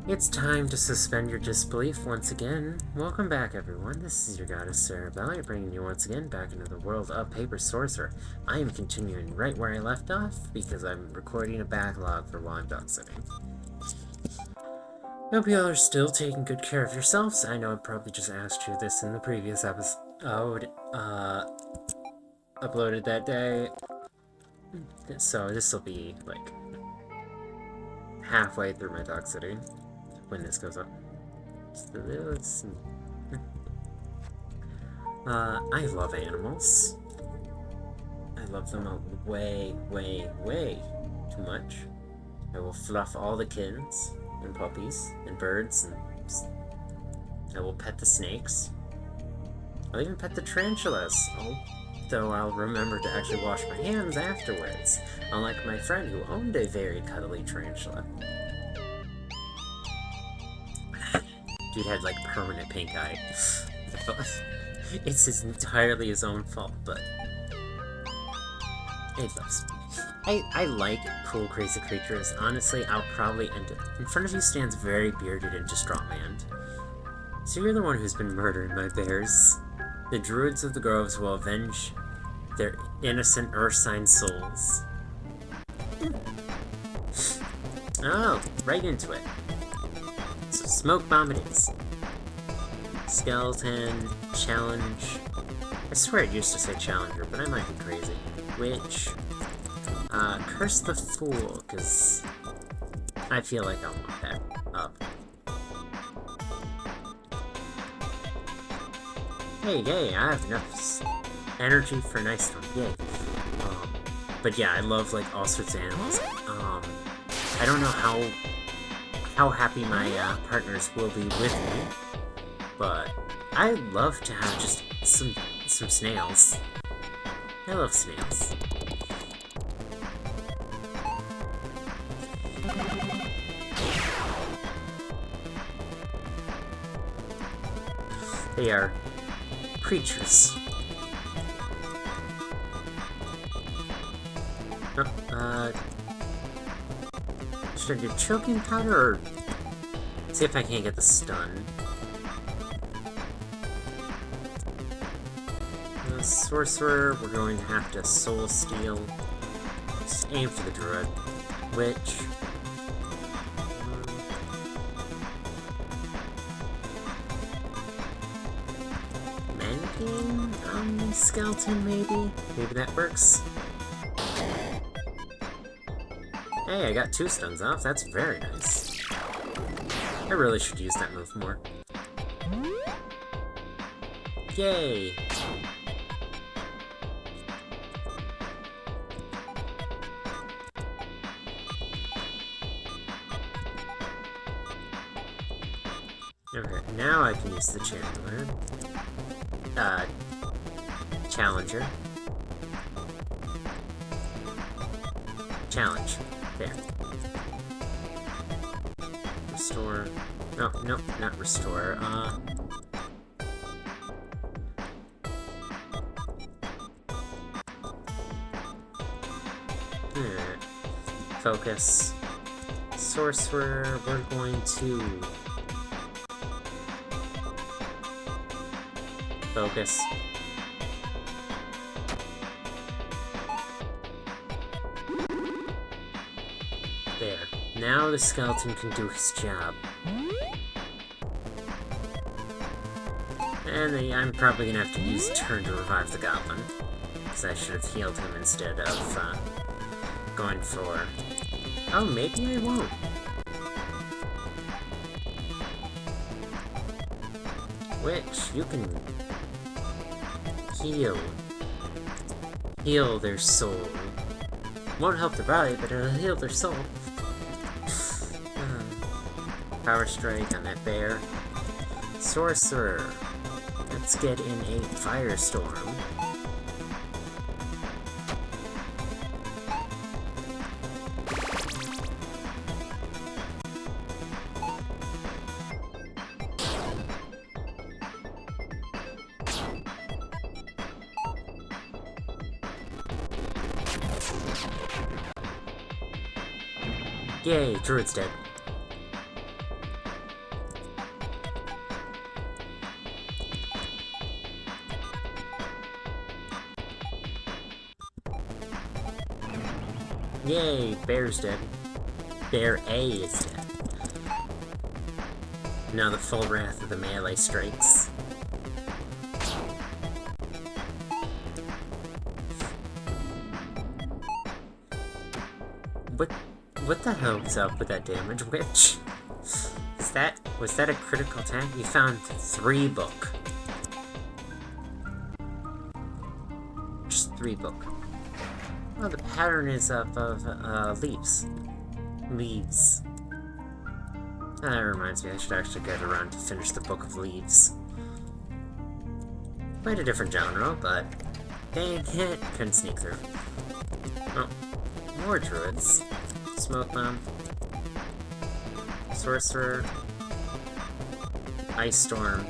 It's time to suspend your disbelief once again. Welcome back, everyone. This is your goddess, Sarah Belli, bringing you once again back into the world of Paper Sorcerer. I am continuing right where I left off because I'm recording a backlog for while I'm dog sitting. Hope you all are still taking good care of yourselves. I know I probably just asked you this in the previous episode, uploaded that day. So this will be like halfway through my dog sitting when this goes up. I love animals. I love them way, way, way too much. I will fluff all the kittens and puppies and birds, and I will pet the snakes. I'll even pet the tarantulas, though I'll remember to actually wash my hands afterwards, unlike my friend who owned a very cuddly tarantula. Dude had like permanent pink eye. It's entirely his own fault, but it loves me. I like cool, crazy creatures. Honestly, I'll probably end it. In front of you stands very bearded and distraught man. So you're the one who's been murdering my bears. The druids of the groves will avenge their innocent Ursine souls. Oh, right into it. So smoke bomb it is. Skeleton, challenge. I swear it used to say challenger, but I might be crazy. Witch. Curse the fool, because I feel like I want that up. Hey, I have enough energy for nice stuff. Yay. But yeah, I love like all sorts of animals. I don't know how happy my partners will be with me, but I love to have just some snails. I love snails. They are creatures. Should I do choking powder or see if I can't get the stun? The sorcerer, we're going to have to soul steal. Just aim for the druid. Witch. Mannequin on the skeleton, maybe? Maybe that works. Hey, I got 2 stuns off. That's very nice. I really should use that move more. Yay! Okay, now I can use the Chandler. Challenger. Challenge. There. Restore. No, nope, not restore. Focus. Sorcerer, we're going to focus. There. Now the skeleton can do his job. And I'm probably gonna have to use turn to revive the goblin, because I should have healed him instead of going for... Oh, maybe I won't. Witch, you can heal their soul. Won't help their body, but it'll heal their soul. Power strike on that bear. Sorcerer. Let's get in a firestorm. Yay, Druid's dead. Yay, Bear's dead. Bear A is dead. Now the full wrath of the melee strikes. What the hell was up with that damage witch? Was that a critical attack? You found 3 book. Just 3 book. Oh, the pattern is of leaves. Leaves. That reminds me, I should actually get around to finish the Book of Leaves. Quite a different genre, but dang it, couldn't sneak through. Oh, more druids. Smoke bomb. Sorcerer. Ice Storm.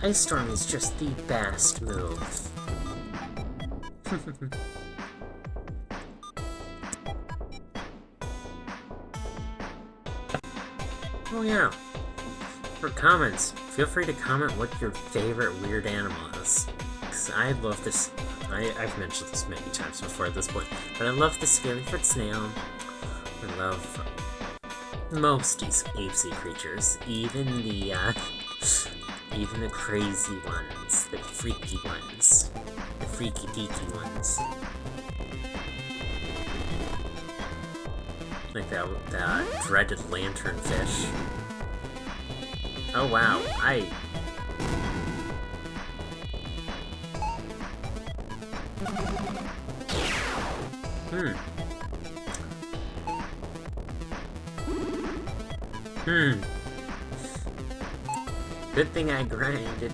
Ice Storm is just the best move. Oh yeah. For comments, feel free to comment what your favorite weird animal is. Because I love this. I've mentioned this many times before at this point, but I love the scaly-foot snail. I love most deep sea creatures, even the crazy ones, the freaky ones, the freaky deaky ones. Like that dreaded lanternfish. Oh wow, Good thing I grinded.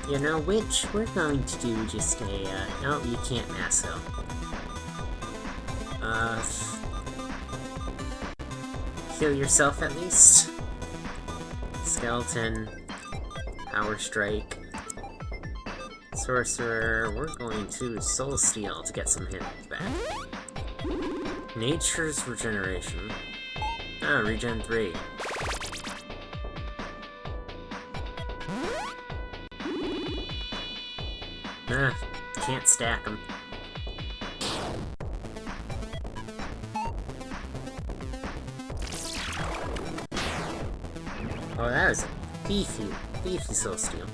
You know, which we're going to do just a, no, you can't mass heal. Heal yourself at least. Skeleton. Power Strike. Sorcerer. We're going to Soul Steal to get some hits back. Nature's Regeneration. Ah, Regen 3. Ah, can't stack them. Oh, that was a beefy Soul Steal.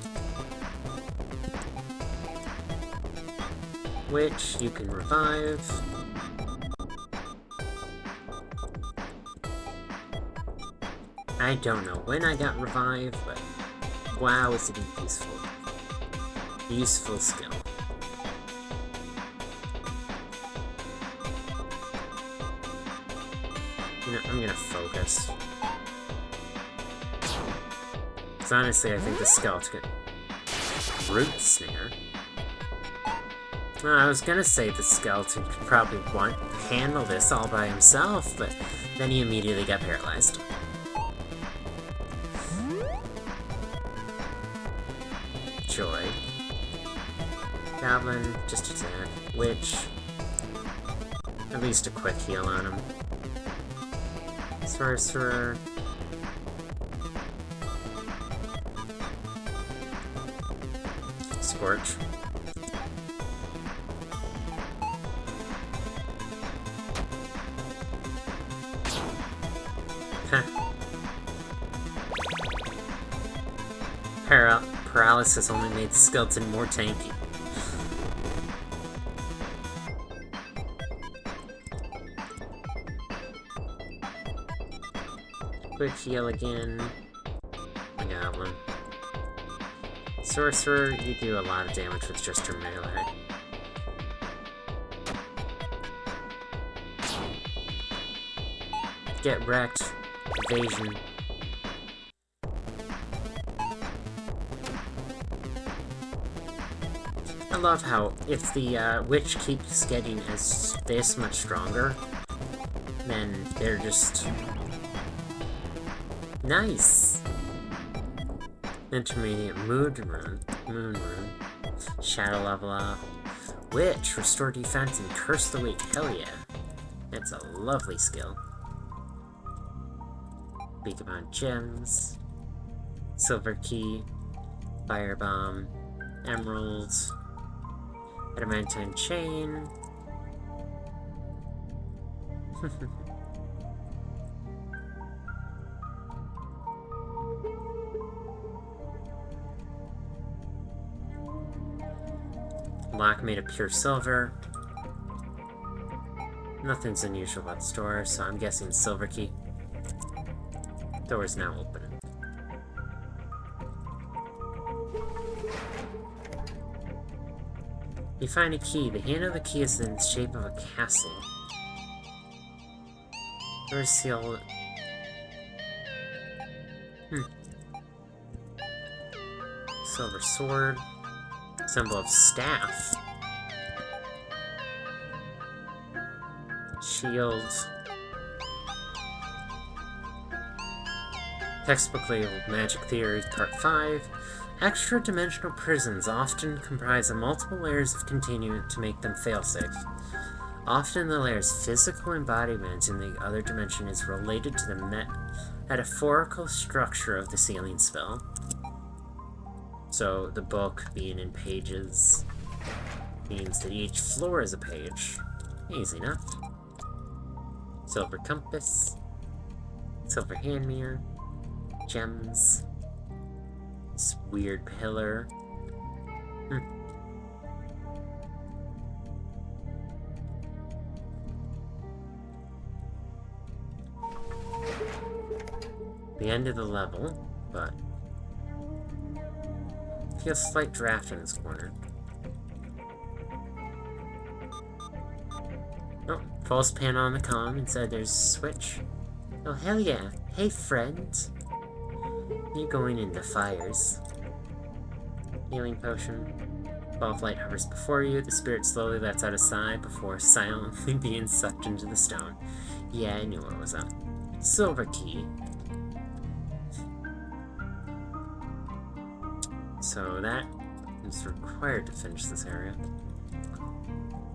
Which you can revive. I don't know when I got revived, but wow, is it useful. Useful skill. You know, I'm gonna focus. Because honestly, I think the skeleton Root Snare. I was gonna say the skeleton could probably handle this all by himself, but then he immediately got paralyzed. Joy. Goblin, just attack. Witch. At least a quick heal on him. Sorcerer. Scorch. Paralysis only made the skeleton more tanky. Quick heal again. A goblin. Sorcerer, you do a lot of damage with just your melee. Get wrecked. Evasion. I love how if the witch keeps getting this much stronger, then they're just nice. Intermediate moon rune, shadow level up, witch restore defense and curse the weak. Hell yeah, that's a lovely skill. Beacon gems, silver key, firebomb, emeralds. Adamantine chain. Lock made of pure silver. Nothing's unusual about the store, so I'm guessing silver key. Door is now open. You find a key. The handle of the key is in the shape of a castle. Door sealed. Silver sword. Symbol of staff. Shield. Textbook labeled Magic Theory, Part 5. Extra-dimensional prisons often comprise of multiple layers of continuum to make them fail-safe. Often the layer's physical embodiment in the other dimension is related to the metaphorical structure of the sealing spell. So the book being in pages means that each floor is a page. Easy enough. Silver compass. Silver hand mirror. Gems. This weird pillar. The end of the level, but feels a slight draft in this corner. Oh, false panel on the comm. Inside there's a switch. Oh, hell yeah. Hey, friend. You're going into fires. Healing potion. Ball of light hovers before you. The spirit slowly lets out a sigh before silently being sucked into the stone. Yeah, I knew what was up. Silver key. So that is required to finish this area.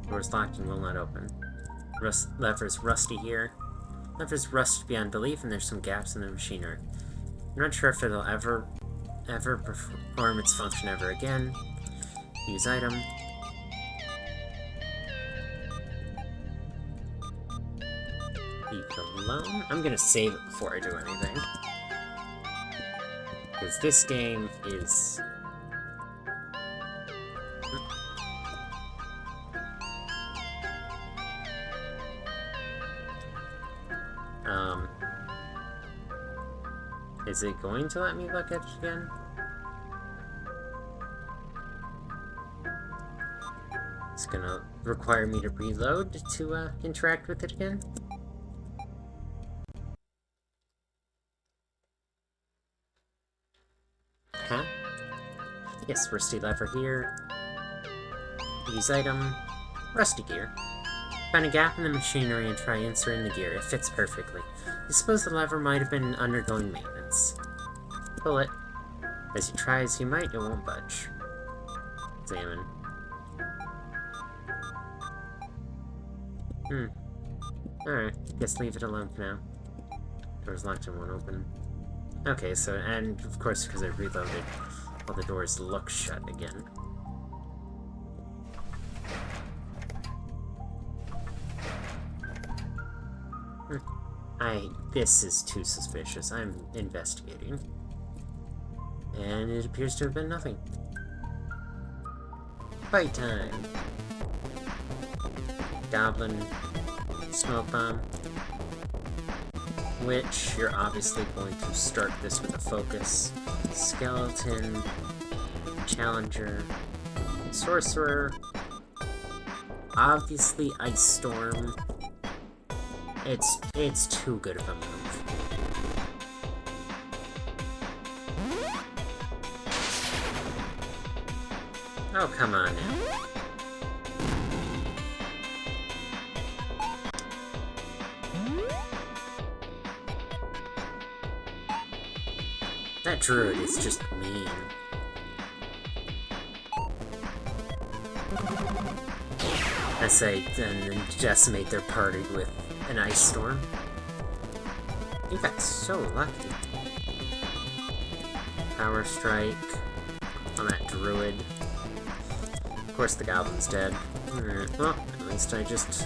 Door's locked and will not open. Lever's rusty here. Lever's rusted beyond belief, and there's some gaps in the machinery. I'm not sure if it'll ever perform its function ever again. Use item. Leave it alone. I'm gonna save it before I do anything. Because this game is... Is it going to let me look at it again? It's gonna require me to reload to interact with it again. Huh? Yes, rusty lever here. Use item. Rusty gear. Find a gap in the machinery and try inserting the gear. It fits perfectly. I suppose the lever might have been undergoing maintenance. Pull it. As you try as you might, it won't budge. Examine. Alright, guess leave it alone for now. Door's locked and won't open. Okay, so, and of course because I reloaded, all the doors look shut again. This is too suspicious. I'm investigating. And it appears to have been nothing. Fight time! Goblin, smoke bomb. Which, you're obviously going to start this with a focus. Skeleton, Challenger, Sorcerer, obviously Ice Storm. It's too good of a move. Oh, come on now. That druid is just mean. I say, and then decimate their party with an ice storm. You got so lucky. Power strike on that druid. course the goblin's dead. Alright, well, at least I just...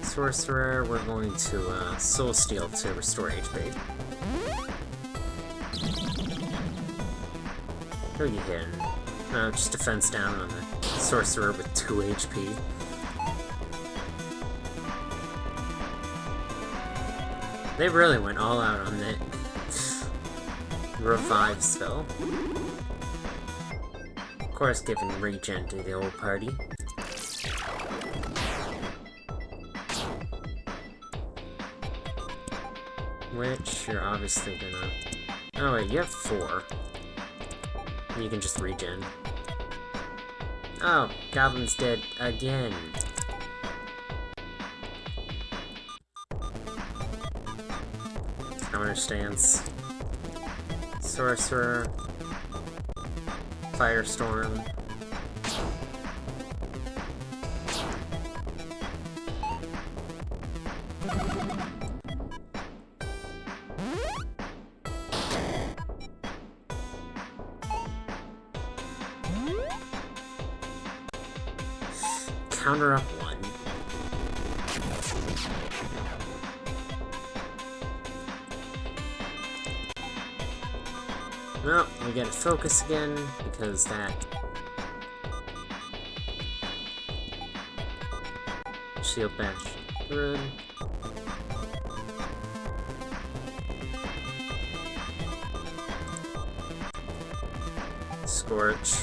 Sorcerer, we're going to Soul Steal to restore HP. Who are you hitting? No, just defense down on the Sorcerer with 2 HP. They really went all out on that revive spell. Of course, giving regen to the old party. Which you're obviously gonna... Oh wait, you have 4. You can just regen. Oh, Goblin's dead again. Counter stance. Sorcerer. Firestorm. Counter up 1. Well, we gotta focus again, because that... Shield bash. Good. Scorch.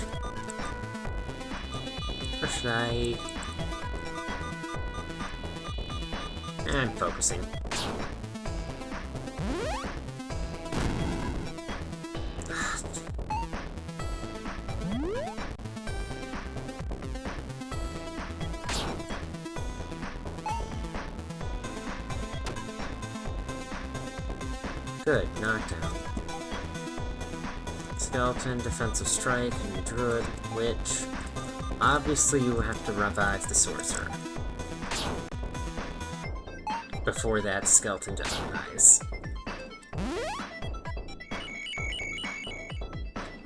Or should I... I'm focusing. Good, knockdown. Skeleton, defensive strike, and druid, which obviously you have to revive the sorcerer before that skeleton doesn't rise.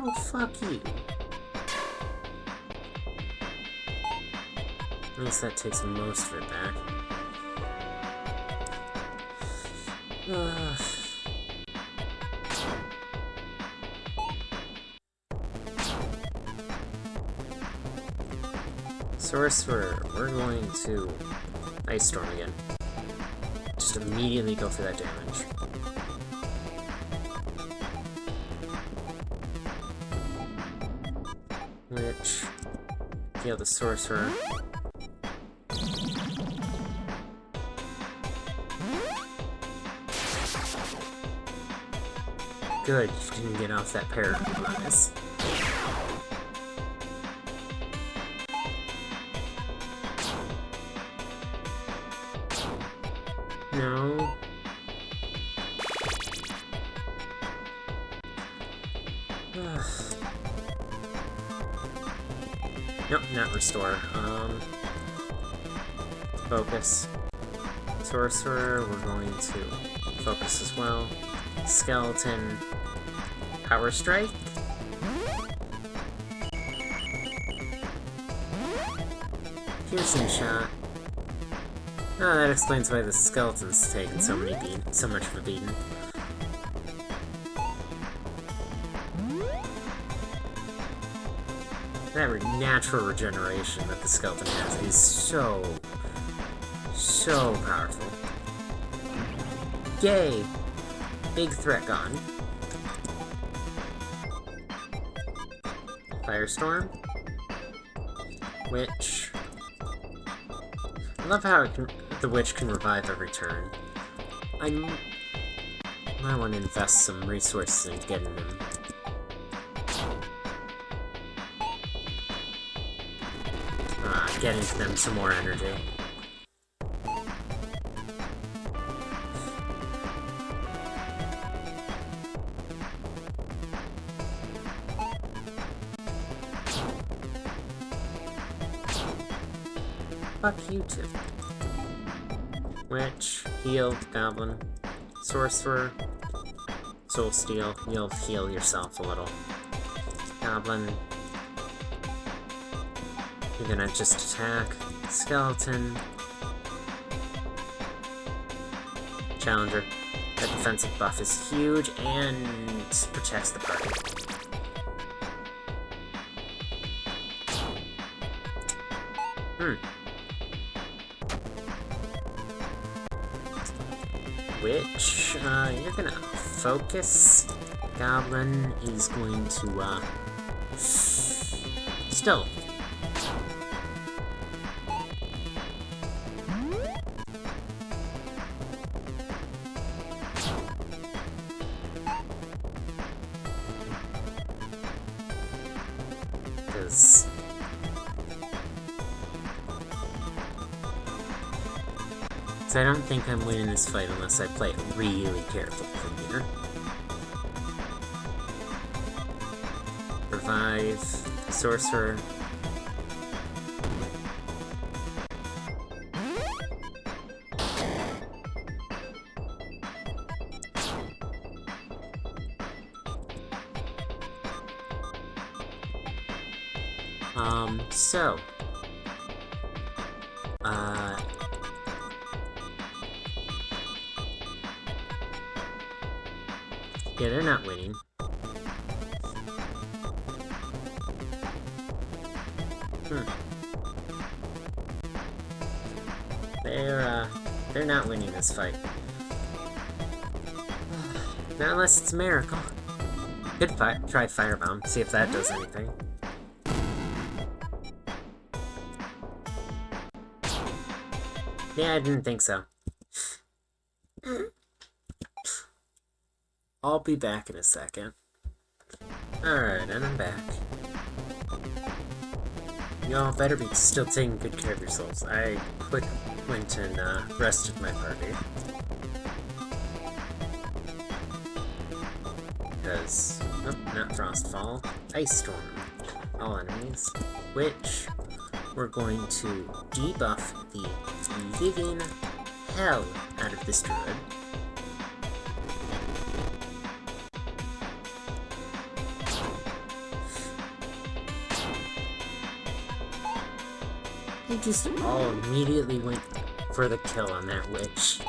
Oh, fuck you. At least that takes most of it back. Sorcerer, we're going to Ice Storm again. Just immediately go for that damage. Which... heal the Sorcerer. Good, you didn't get off that paralyze. No. Nope, not restore. Focus. Sorcerer, we're going to focus as well. Skeleton. Power Strike. Piercing Shot. Oh, that explains why the skeleton's taken so much of a beating. That natural regeneration that the skeleton has is so powerful. Yay! Big threat gone. Firestorm. Witch. I love how the witch can revive every turn. I might want to invest some resources into getting them. Getting to them some more energy. Fuck you two. Witch, heal, goblin, sorcerer, soul steal. You'll heal yourself a little. Goblin. You're gonna just attack. Skeleton. Challenger. That defensive buff is huge and protects the party. Which, you're gonna focus. Goblin is going to, still. Because I don't think I'm winning this fight unless I play it really carefully from here. Revive, Sorcerer. So, yeah, they're not winning. They're not winning this fight. Not unless it's a miracle. Could try Firebomb, see if that does anything. Yeah, I didn't think so. I'll be back in a second. Alright, and I'm back. Y'all better be still taking good care of yourselves. I went and rested my party. Because, nope, not Frostfall. Ice Storm. All enemies. Which, we're going to debuff the living hell out of this druid. They just all immediately went for the kill on that witch.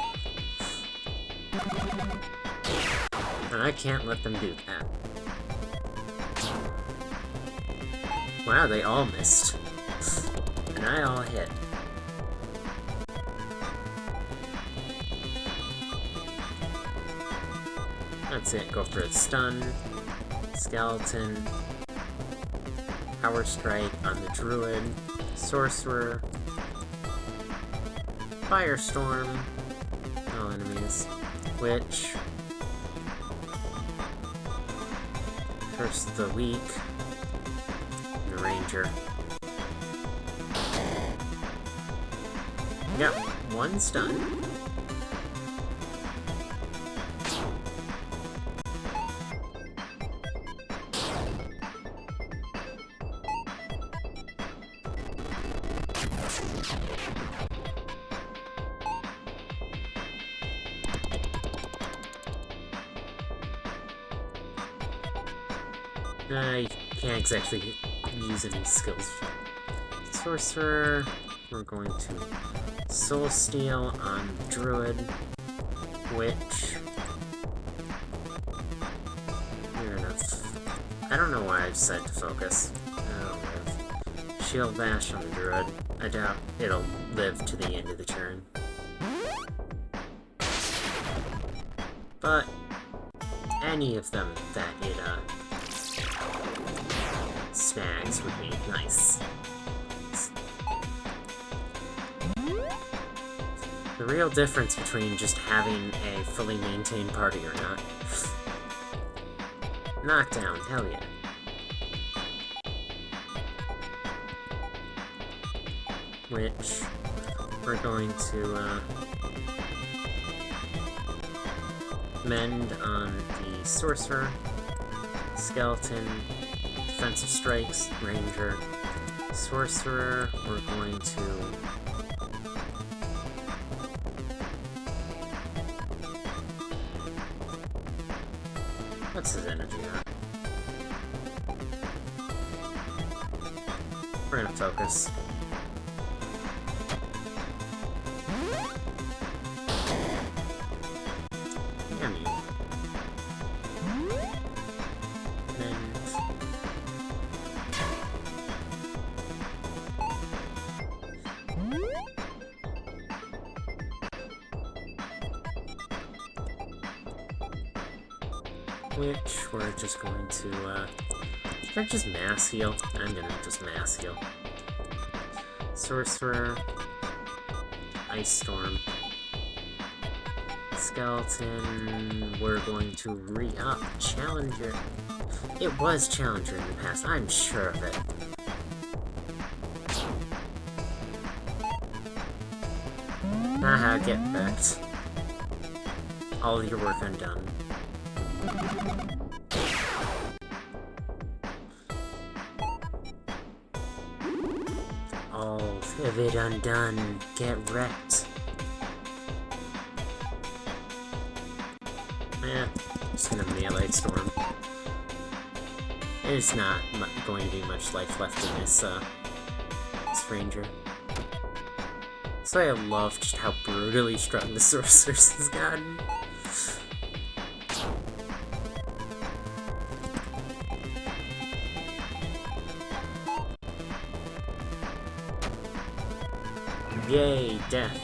And I can't let them do that. Wow, they all missed. And I all hit. That's it, go for a stun. Skeleton. Power Strike on the druid. Sorcerer. Firestorm. All enemies. Witch. Curse the weak. And the ranger. Got one stun. I can't exactly use any skills. Sorcerer, we're going to Soul Steal on the Druid, Witch. Fair enough. I don't know why I decided to focus. Shield Bash on the Druid. I doubt it'll live to the end of the turn. But any of them that it snags would be nice. The real difference between just having a fully maintained party or not. Knockdown, hell yeah. Which we're going to mend on the Sorcerer, Skeleton, Defensive Strikes, Ranger, Sorcerer, we're going to what's his energy at? We're gonna focus. Damn you. Which we're just going to, can I just mass heal? I'm gonna just mass heal. Sorcerer. Ice Storm. Skeleton. We're going to re-up. Challenger. It was Challenger in the past, I'm sure of it. Haha, get wrecked. All of your work undone. All of it undone. Get wrecked. Just gonna melee storm. There's not going to be much life left in this ranger. So I love just how brutally strong the sorceress has gotten. Yay, death.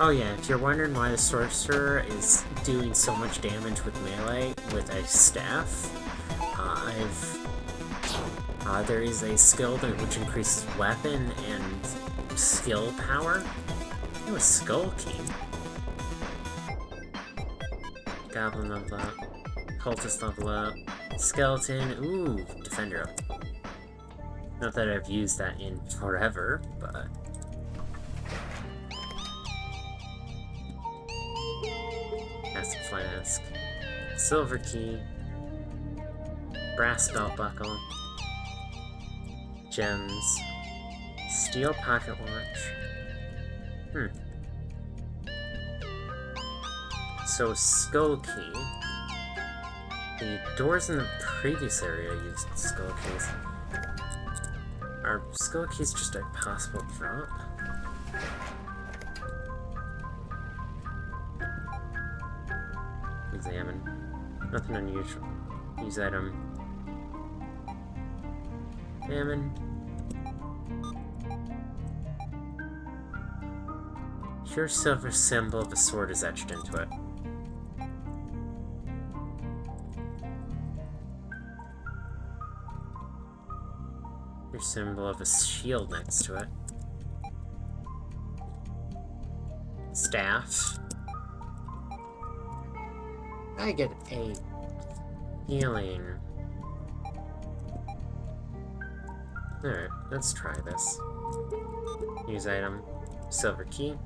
Oh yeah, if you're wondering why the sorcerer is doing so much damage with melee with a staff, there is a skill which increases weapon and skill power. Oh, a Skull Key. Goblin level up. Cultist level up. Skeleton. Ooh, Defender up. Not that I've used that in forever, but... Acid Flask. Silver Key. Brass Belt Buckle. Gems. Steel Pocket Watch. So, Skull Key. The doors in the previous area used Skull Keys. Are Skull Keys just a possible drop? Examine. Nothing unusual. Use item. Examine. Pure silver symbol of a sword is etched into it. Pure symbol of a shield next to it. Staff. I get a healing. Alright, let's try this. Use item. Silver key.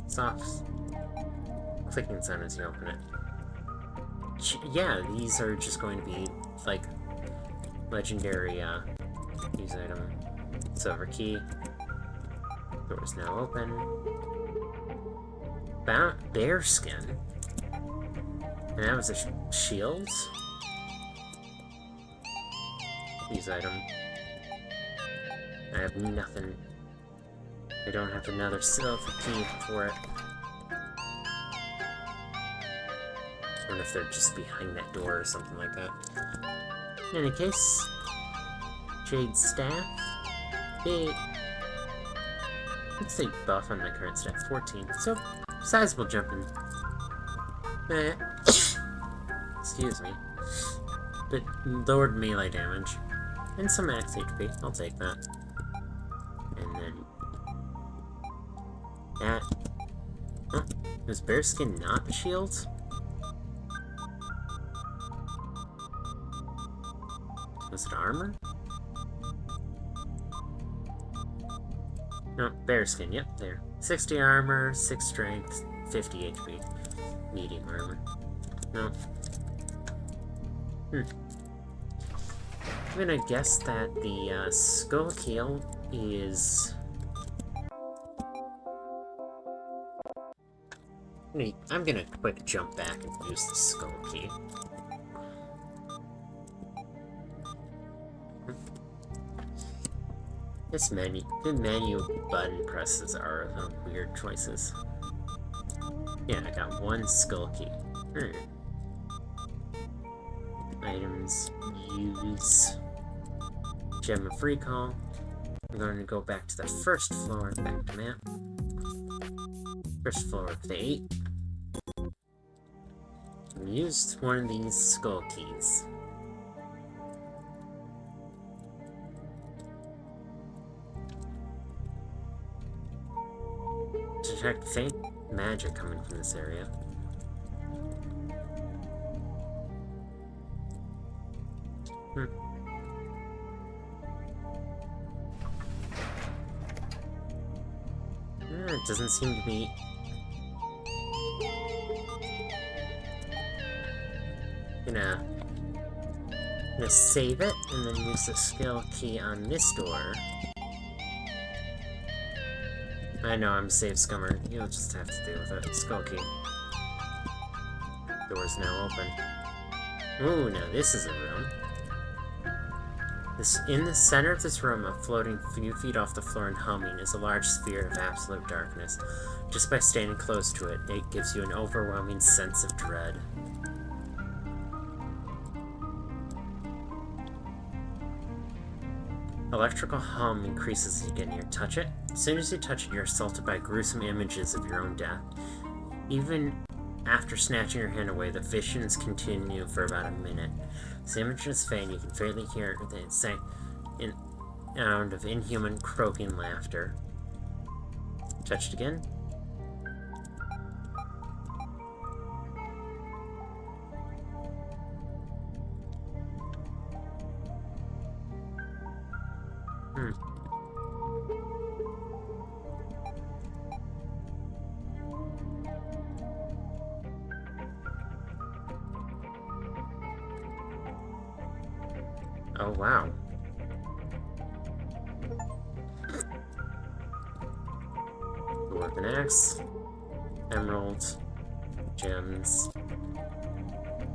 Soft. Clicking sound as you open it. Yeah, these are just going to be, like, legendary, use item. Silver key. Door is now open. Bear skin. And that was a shield? Use item. I have nothing. I don't have another silver key for it. I wonder if they're just behind that door or something like that. In any case, Jade Staff. Hey. Let's say buff on my current staff, 14. So, sizable jump in. Excuse me. But lowered melee damage. And some max HP. I'll take that. And then... that... Huh? Was Bearskin not a shield? Was it armor? No, Bearskin, yep, there. 60 armor, 6 strength, 50 HP. Medium armor. No. gonna guess that the skull key is... I'm gonna quick jump back and use the skull key. The menu button presses are the weird choices. Yeah, I got one skull key. Items, use, gem of recall. I'm going to go back to the first floor, back to map. First floor of the 8. And used one of these skull keys. Detect faint magic coming from this area. It doesn't seem to be... Gonna save it, and then use the skill key on this door. I know, I'm a save scummer. You'll just have to deal with it. Skull key. Door's now open. Ooh, now this is a room. In the center of this room, floating a few feet off the floor and humming, is a large sphere of absolute darkness. Just by standing close to it, it gives you an overwhelming sense of dread. Electrical hum increases as you get near. Touch it. As soon as you touch it, you're assaulted by gruesome images of your own death. Even after snatching your hand away, the visions continue for about a minute. As the images fade, you can faintly hear the sound of inhuman croaking laughter. Touch it again. Oh, wow. Dwarven axe, emerald, gems,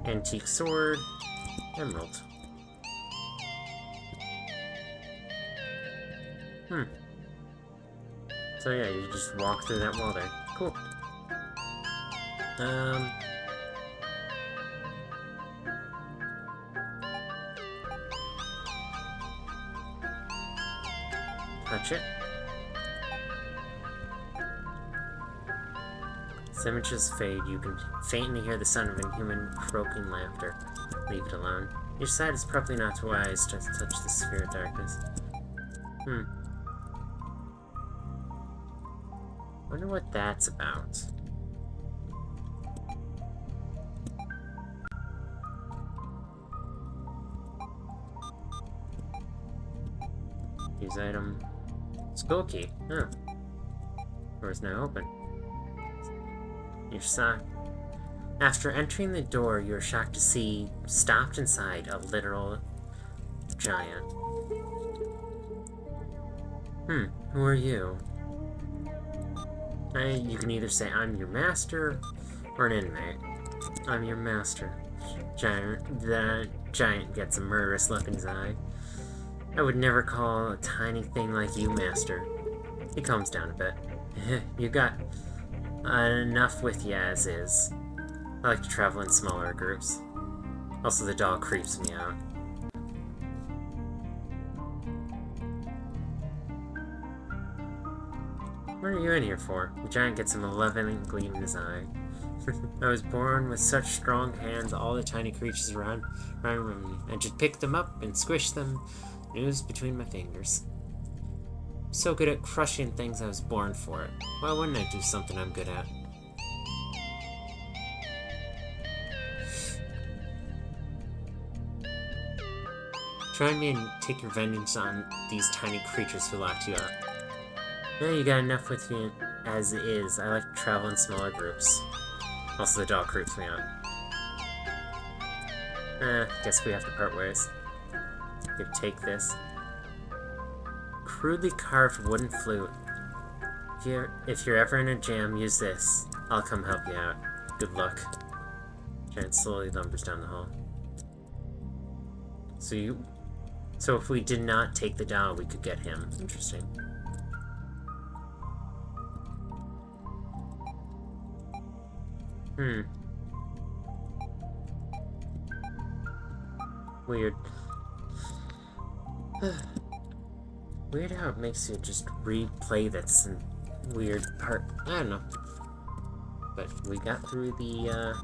antique sword, emerald. So yeah, you just walk through that wall there. Cool. Touch it. As images fade, you can faintly hear the sound of inhuman croaking laughter. Leave it alone. Your side is probably not wise to touch the sphere of darkness. Wonder what that's about. Use item. Skull key. Oh. Door's now open. You're shocked. After entering the door, you're shocked to see, stopped inside, a literal giant. Who are you? You can either say, I'm your master, or an inmate. I'm your master. The giant gets a murderous look in his eye. I would never call a tiny thing like you master. He calms down a bit. You got enough with you as is. I like to travel in smaller groups. Also, the dog creeps me out. What are you in here for? The giant gets a malevolent gleam in his eye. I was born with such strong hands, all the tiny creatures around me. I just pick them up and squish them, ooze between my fingers. I'm so good at crushing things, I was born for it. Why wouldn't I do something I'm good at? Try me and take your vengeance on these tiny creatures who locked you out. Yeah, you got enough with me as it is. I like to travel in smaller groups. Also, the dog creeps me out. Guess we have to part ways. Here, take this. Crudely carved wooden flute. If you're ever in a jam, use this. I'll come help you out. Good luck. Giant slowly lumbers down the hall. So if we did not take the doll, we could get him. Interesting. Weird. Weird how it makes you just replay this weird part. I don't know. But we got through the,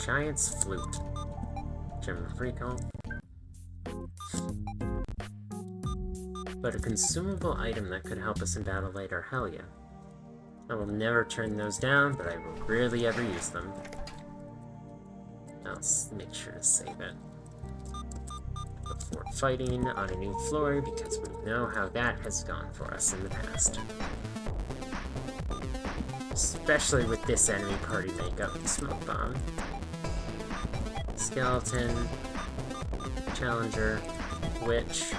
Giant's flute. Gem of recall. But a consumable item that could help us in battle later, hell yeah. I will never turn those down, but I will rarely ever use them. I'll make sure to save it. Before fighting on a new floor, because we know how that has gone for us in the past. Especially with this enemy party makeup, Smoke Bomb. Skeleton. Challenger. Witch.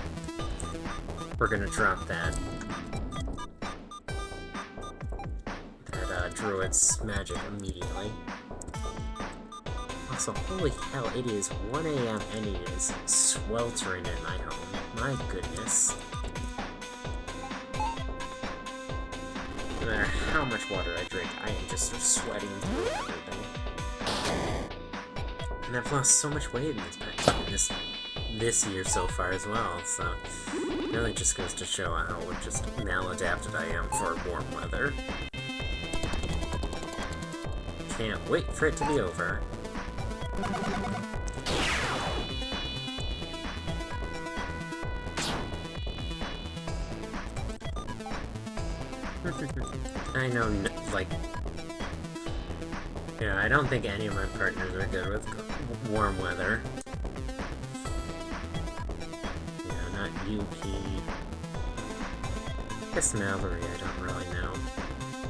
We're gonna drop that. Druid's magic immediately. Also, holy hell, it is 1 AM and it is sweltering in my home. My goodness. No matter how much water I drink, I am just sweating through everything. And I've lost so much weight in this year so far as well, so it really just goes to show how just maladapted I am for warm weather. Can't wait for it to be over. I know, like, yeah, I don't think any of my partners are good with warm weather. Yeah, not UP. I guess Mallory, I don't really know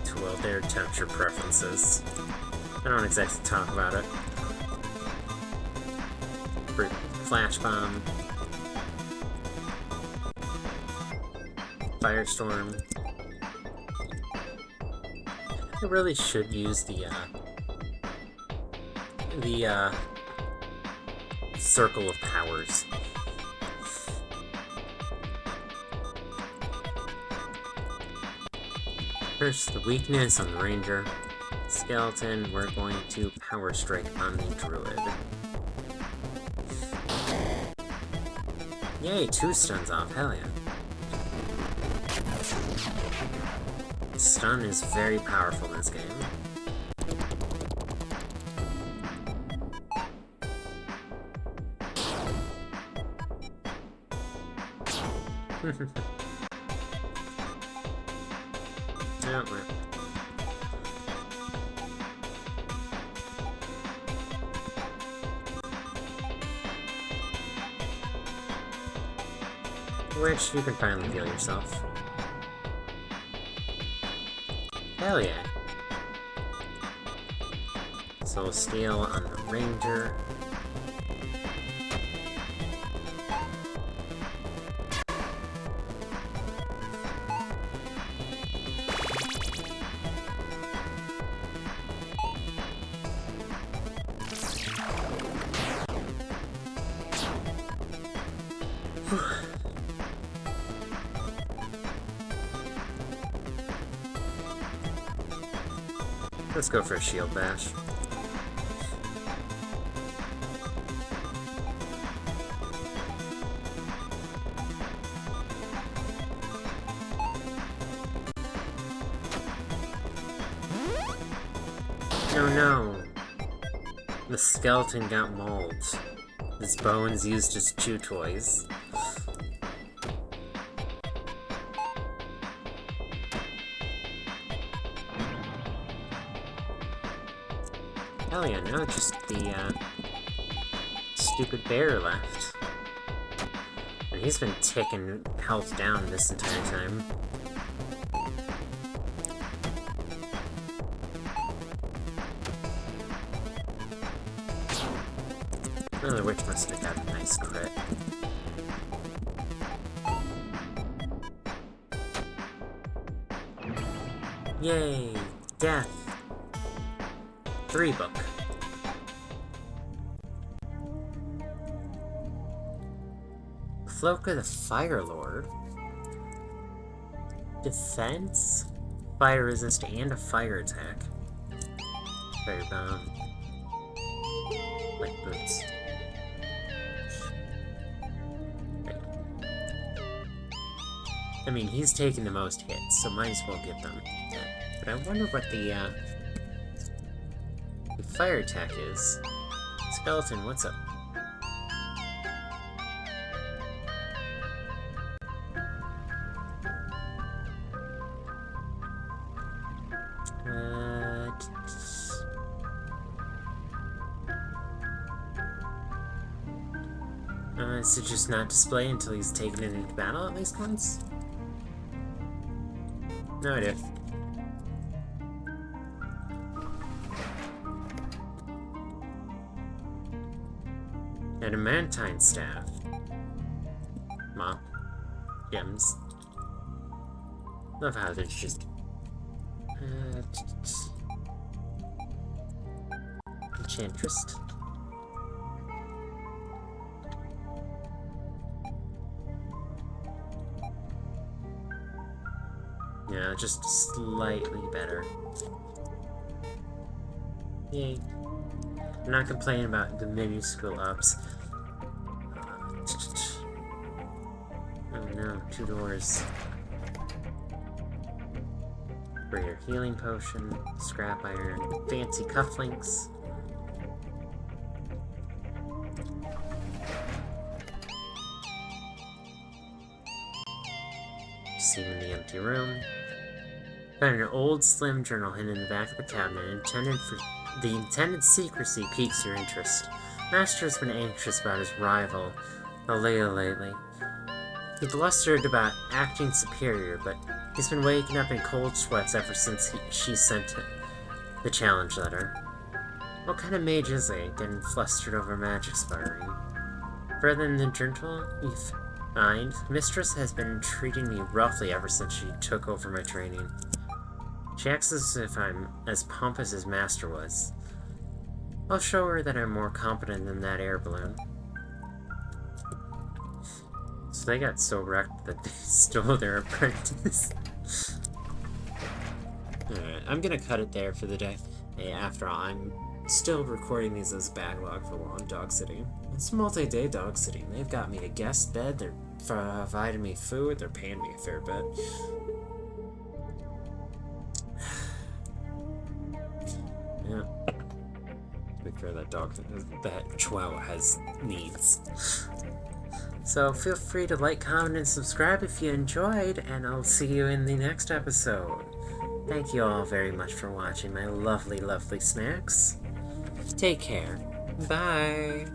too well their temperature preferences. I don't exactly talk about it. Flash Bomb. Firestorm. I really should use the Circle of Powers. First, the weakness on the Ranger. Skeleton, we're going to Power Strike on the Druid. Yay, 2 stuns off, hell yeah. Stun is very powerful in this game. Yeah, which you can finally heal yourself. Hell yeah. Soul Steel on the Ranger. Let's go for a shield bash. Oh no! The skeleton got mauled. His bones used as chew toys. Hell yeah, now just the, stupid bear left. And he's been ticking health down this entire time. Oh, the witch must have got a nice crit. Yay! Death! 3 book. Cloak of the Fire Lord. Defense, fire resist, and a fire attack. Firebound. Like boots. Okay. I mean, he's taking the most hits, so might as well give them that. But I wonder what the fire attack is. Skeleton, what's up? Is it just not display until he's taken it into battle at least once? No idea. Adamantine staff. Mop. Gems. Love how there's just... Enchantress. Yeah, just slightly better. Yay. I'm not complaining about the minuscule ups. Oh no, 2 doors. Greater healing potion, scrap iron, fancy cufflinks. See him in the empty room. Found an old slim journal hidden in the back of the cabinet, intended for the intended secrecy piques your interest. Master has been anxious about his rival, Alea, lately. He blustered about acting superior, but he's been waking up in cold sweats ever since she sent the challenge letter. What kind of mage is he, getting flustered over magic sparring? Further than the journal, you find, Mistress has been treating me roughly ever since she took over my training. She acts as if I'm as pompous as Master was. I'll show her that I'm more competent than that air balloon. So they got so wrecked that they stole their apprentice. Alright, I'm gonna cut it there for the day. Hey, after all, I'm still recording these as backlog for while I'm dog sitting. It's multi-day dog sitting. They've got me a guest bed, they're providing me food, they're paying me a fair bit. Yeah. To be fair, that chihuahua has needs. So feel free to like, comment, and subscribe if you enjoyed, and I'll see you in the next episode. Thank you all very much for watching, my lovely, lovely snacks. Take care. Bye.